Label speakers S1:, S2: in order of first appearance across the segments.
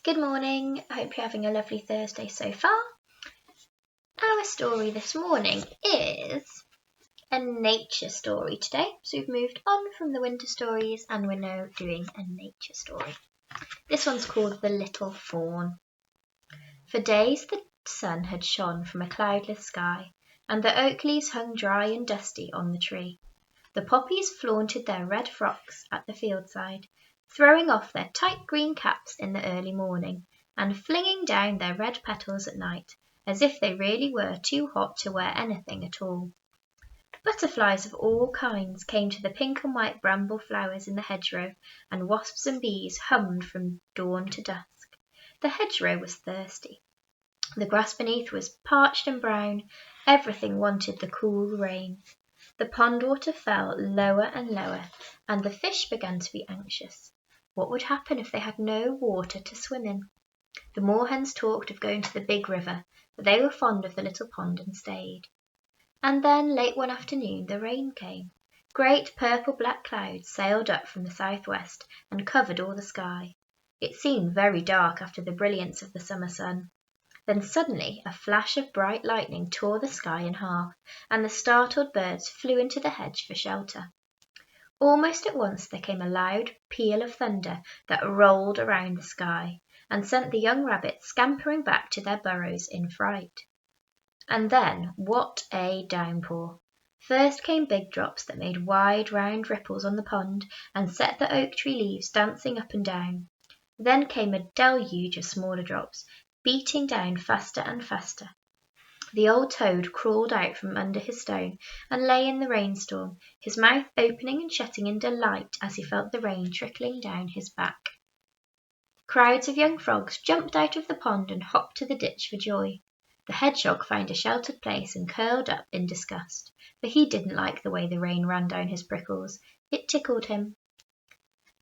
S1: Good morning, I hope you're having a lovely Thursday so far. Our story this morning is a nature story today. So we've moved on from the winter stories and we're now doing a nature story. This one's called The Little Fawn. For days the sun had shone from a cloudless sky, and the oak leaves hung dry and dusty on the tree. The poppies flaunted their red frocks at the fieldside, throwing off their tight green caps in the early morning, and flinging down their red petals at night, as if they really were too hot to wear anything at all. Butterflies of all kinds came to the pink and white bramble flowers in the hedgerow, and wasps and bees hummed from dawn to dusk. The hedgerow was thirsty. The grass beneath was parched and brown. Everything wanted the cool rain. The pond water fell lower and lower, and the fish began to be anxious. What would happen if they had no water to swim in? The moorhens talked of going to the big river, but they were fond of the little pond and stayed. And then, late one afternoon, the rain came. Great purple-black clouds sailed up from the southwest and covered all the sky. It seemed very dark after the brilliance of the summer sun. Then suddenly a flash of bright lightning tore the sky in half, and the startled birds flew into the hedge for shelter. Almost at once there came a loud peal of thunder that rolled around the sky, and sent the young rabbits scampering back to their burrows in fright. And then what a downpour! First came big drops that made wide round ripples on the pond and set the oak tree leaves dancing up and down. Then came a deluge of smaller drops, beating down faster and faster. The old toad crawled out from under his stone and lay in the rainstorm, his mouth opening and shutting in delight as he felt the rain trickling down his back. Crowds of young frogs jumped out of the pond and hopped to the ditch for joy. The hedgehog found a sheltered place and curled up in disgust, for he didn't like the way the rain ran down his prickles. It tickled him.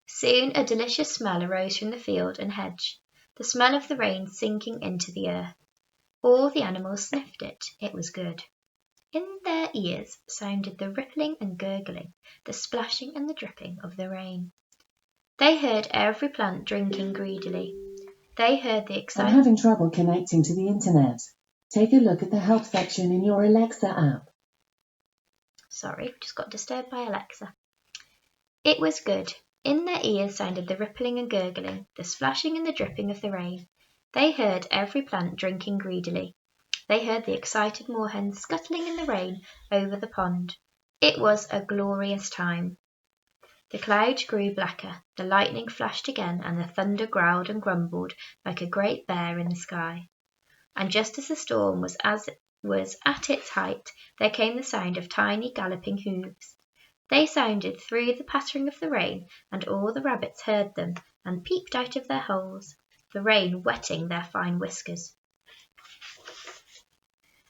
S1: Soon a delicious smell arose from the field and hedge, the smell of the rain sinking into the earth. All the animals sniffed it. It was good. In their ears sounded the rippling and gurgling, the splashing and the dripping of the rain. They heard every plant drinking greedily. They heard the
S2: I'm having trouble connecting to the internet. Take a look at the help section in your Alexa app.
S1: Sorry, just got disturbed by Alexa. It was good. In their ears sounded the rippling and gurgling, the splashing and the dripping of the rain. They heard every plant drinking greedily. They heard the excited moorhens scuttling in the rain over the pond. It was a glorious time. The clouds grew blacker, the lightning flashed again, and the thunder growled and grumbled like a great bear in the sky. And just as the storm was at its height, there came the sound of tiny galloping hooves. They sounded through the pattering of the rain, and all the rabbits heard them and peeped out of their holes, the rain wetting their fine whiskers.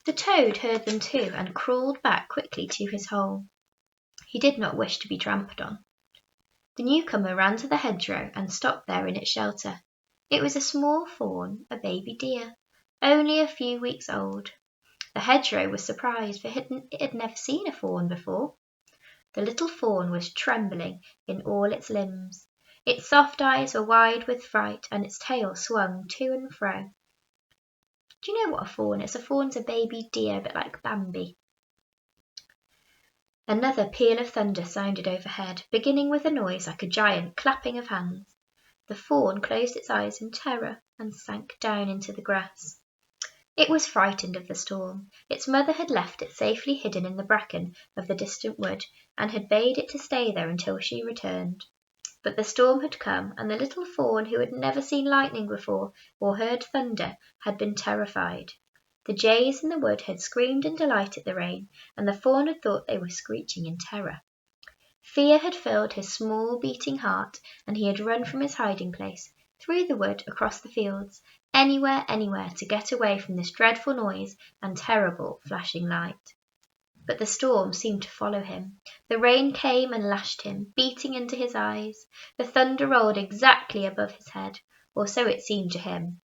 S1: The toad heard them too and crawled back quickly to his hole. He did not wish to be trampled on. The newcomer ran to the hedgerow and stopped there in its shelter. It was a small fawn, a baby deer, only a few weeks old. The hedgerow was surprised, for it had never seen a fawn before. The little fawn was trembling in all its limbs. Its soft eyes were wide with fright, and its tail swung to and fro. Do you know what a fawn is? A fawn's a baby deer, a bit like Bambi. Another peal of thunder sounded overhead, beginning with a noise like a giant clapping of hands. The fawn closed its eyes in terror and sank down into the grass. It was frightened of the storm. Its mother had left it safely hidden in the bracken of the distant wood, and had bade it to stay there until she returned. But the storm had come, and the little fawn, who had never seen lightning before or heard thunder, had been terrified. The jays in the wood had screamed in delight at the rain, and the fawn had thought they were screeching in terror. Fear had filled his small beating heart, and he had run from his hiding place, through the wood, across the fields, anywhere to get away from this dreadful noise and terrible flashing light. But the storm seemed to follow him. The rain came and lashed him, beating into his eyes. The thunder rolled exactly above his head, or so it seemed to him.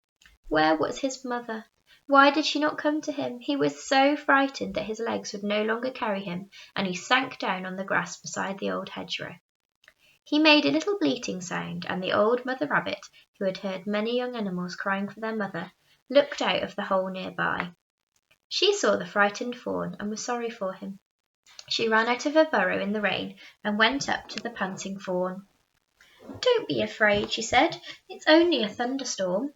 S1: Where was his mother? Why did she not come to him? He was so frightened that his legs would no longer carry him, and he sank down on the grass beside the old hedgerow. He made a little bleating sound, and the old mother rabbit, who had heard many young animals crying for their mother, looked out of the hole near by. She saw the frightened fawn and was sorry for him. She ran out of her burrow in the rain and went up to the panting fawn. "Don't be afraid," she said. "It's only a thunderstorm.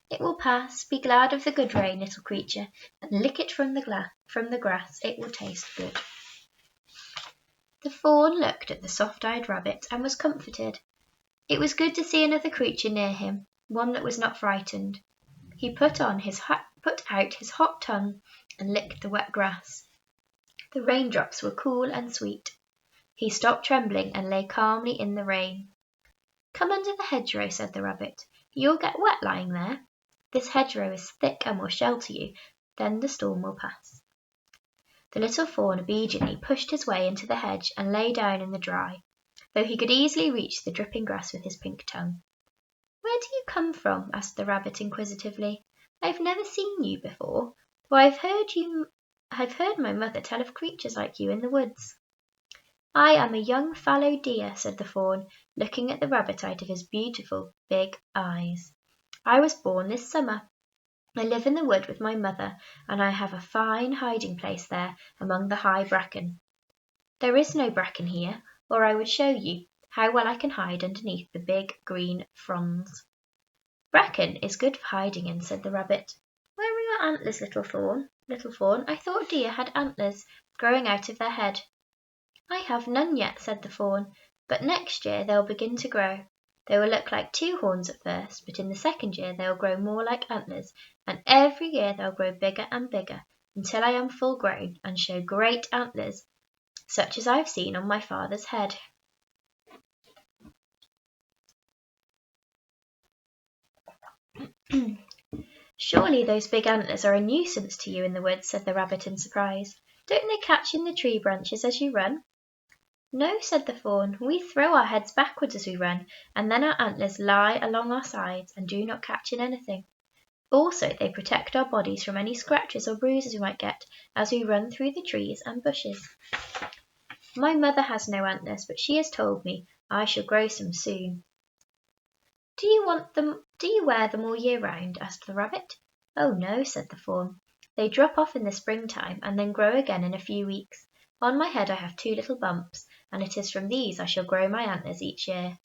S1: It will pass. Be glad of the good rain, little creature, and lick it from the grass. It will taste good." The fawn looked at the soft-eyed rabbit and was comforted. It was good to see another creature near him, one that was not frightened. He put out his hot tongue and licked the wet grass. The raindrops were cool and sweet. He stopped trembling and lay calmly in the rain. "Come under the hedgerow," said the rabbit. "You'll get wet lying there. This hedgerow is thick and will shelter you. Then the storm will pass." The little fawn obediently pushed his way into the hedge and lay down in the dry, though he could easily reach the dripping grass with his pink tongue. "Where do you come from?" asked the rabbit inquisitively. "I've never seen you before, though I've heard my mother tell of creatures like you in the woods." "I am a young fallow deer," said the fawn, looking at the rabbit out of his beautiful big eyes. "I was born this summer. I live in the wood with my mother, and I have a fine hiding place there among the high bracken. There is no bracken here, or I would show you how well I can hide underneath the big green fronds." "Bracken is good for hiding in," said the rabbit. "Where are your antlers, little fawn? I thought deer had antlers growing out of their head." "I have none yet," said the fawn, "but next year they'll begin to grow. They will look like 2 horns at first, but in the second year they will grow more like antlers, and every year they'll grow bigger and bigger, until I am full grown and show great antlers, such as I've seen on my father's head." "Surely those big antlers are a nuisance to you in the woods," said the rabbit in surprise. "Don't they catch in the tree branches as you run?" "No," said the fawn. "We throw our heads backwards as we run, and then our antlers lie along our sides and do not catch in anything. Also, they protect our bodies from any scratches or bruises we might get as we run through the trees and bushes." "My mother has no antlers, but she has told me I shall grow some soon." Do you wear them all year round?" asked the rabbit. "Oh no," said the fawn. "They drop off in the springtime and then grow again in a few weeks. On my head I have 2 little bumps, and it is from these I shall grow my antlers each year.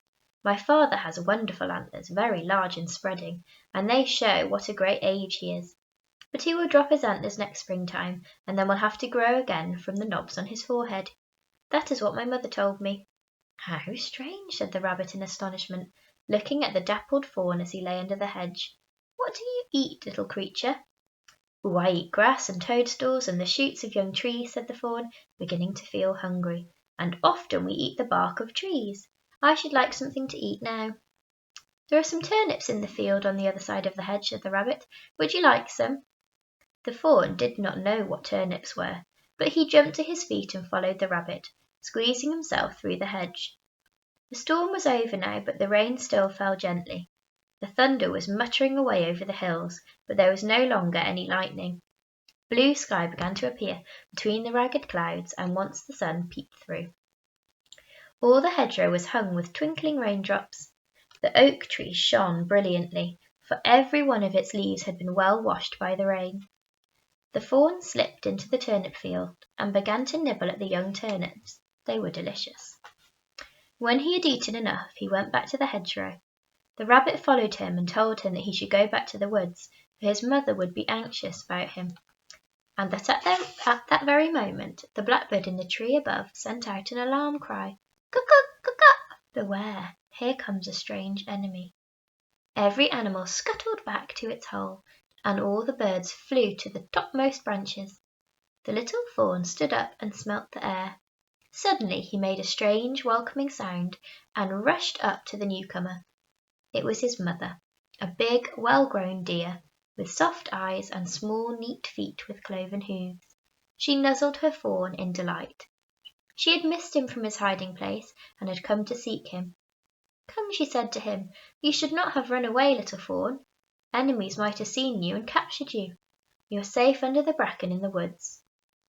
S1: My father has wonderful antlers, very large and spreading, and they show what a great age he is. But he will drop his antlers next springtime, and then will have to grow again from the knobs on his forehead. That is what my mother told me." "How strange," said the rabbit in astonishment, looking at the dappled fawn as he lay under the hedge. "What do you eat, little creature?" "Oh, I eat grass and toadstools and the shoots of young trees," said the fawn, beginning to feel hungry. "And often we eat the bark of trees. I should like something to eat now." "There are some turnips in the field on the other side of the hedge," said the rabbit. "Would you like some?" The fawn did not know what turnips were, but he jumped to his feet and followed the rabbit, squeezing himself through the hedge. The storm was over now, but the rain still fell gently. The thunder was muttering away over the hills, but there was no longer any lightning. Blue sky began to appear between the ragged clouds, and once the sun peeped through. All the hedgerow was hung with twinkling raindrops. The oak tree shone brilliantly, for every one of its leaves had been well washed by the rain. The fawn slipped into the turnip field and began to nibble at the young turnips. They were delicious. When he had eaten enough, he went back to the hedgerow. The rabbit followed him and told him that he should go back to the woods, for his mother would be anxious about him, and that at that very moment the blackbird in the tree above sent out an alarm cry. "Cuck-cuck, cuck-cuck! Beware, here comes a strange enemy." Every animal scuttled back to its hole, and all the birds flew to the topmost branches. The little fawn stood up and smelt the air. Suddenly he made a strange welcoming sound and rushed up to the newcomer. It was his mother, a big, well-grown deer, with soft eyes and small, neat feet with cloven hooves. She nuzzled her fawn in delight. She had missed him from his hiding place and had come to seek him. "Come," she said to him, "you should not have run away, little fawn. Enemies might have seen you and captured you. You are safe under the bracken in the woods."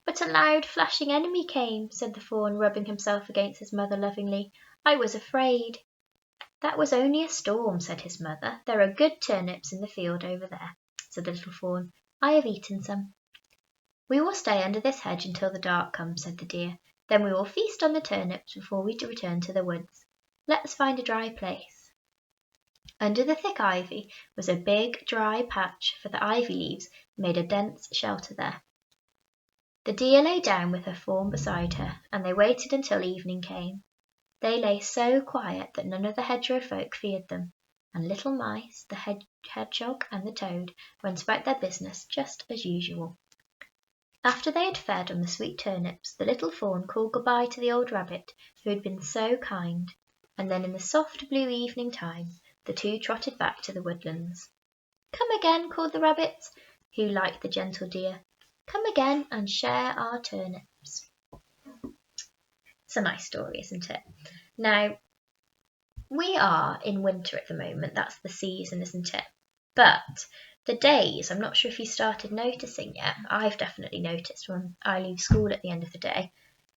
S1: "But a loud, flashing enemy came," said the fawn, rubbing himself against his mother lovingly. I was afraid." "That was only a storm," said his mother. "There are good turnips in the field over there," said the little fawn. "I have eaten some." "We will stay under this hedge until the dark comes," said the deer. "Then we will feast on the turnips before we return to the woods. Let us find a dry place." Under the thick ivy was a big dry patch, for the ivy leaves made a dense shelter there. The deer lay down with her fawn beside her, and they waited until evening came. They lay so quiet that none of the hedgerow folk feared them, and little mice, the hedgehog and the toad, went about their business just as usual. After they had fed on the sweet turnips, the little fawn called good-bye to the old rabbit, who had been so kind, and then in the soft blue evening time the two trotted back to the woodlands. "Come again," called the rabbit, who liked the gentle deer. "Come again and share our turnips." It's a nice story, isn't it? Now, we are in winter at the moment. That's the season, isn't it? But the days, I'm not sure if you started noticing yet. I've definitely noticed when I leave school at the end of the day.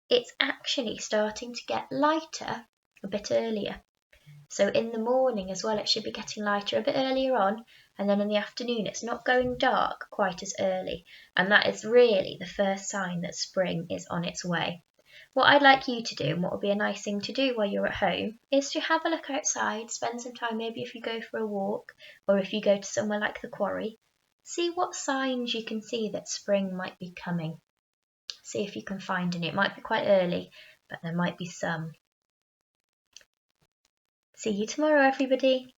S1: It's actually starting to get lighter a bit earlier. So in the morning as well, it should be getting lighter a bit earlier on, and then in the afternoon it's not going dark quite as early, and that is really the first sign that spring is on its way. What I'd like you to do, and what would be a nice thing to do while you're at home, is to have a look outside, spend some time, maybe if you go for a walk, or if you go to somewhere like the quarry, see what signs you can see that spring might be coming. See if you can find any. It might be quite early, but there might be some. See you tomorrow, everybody.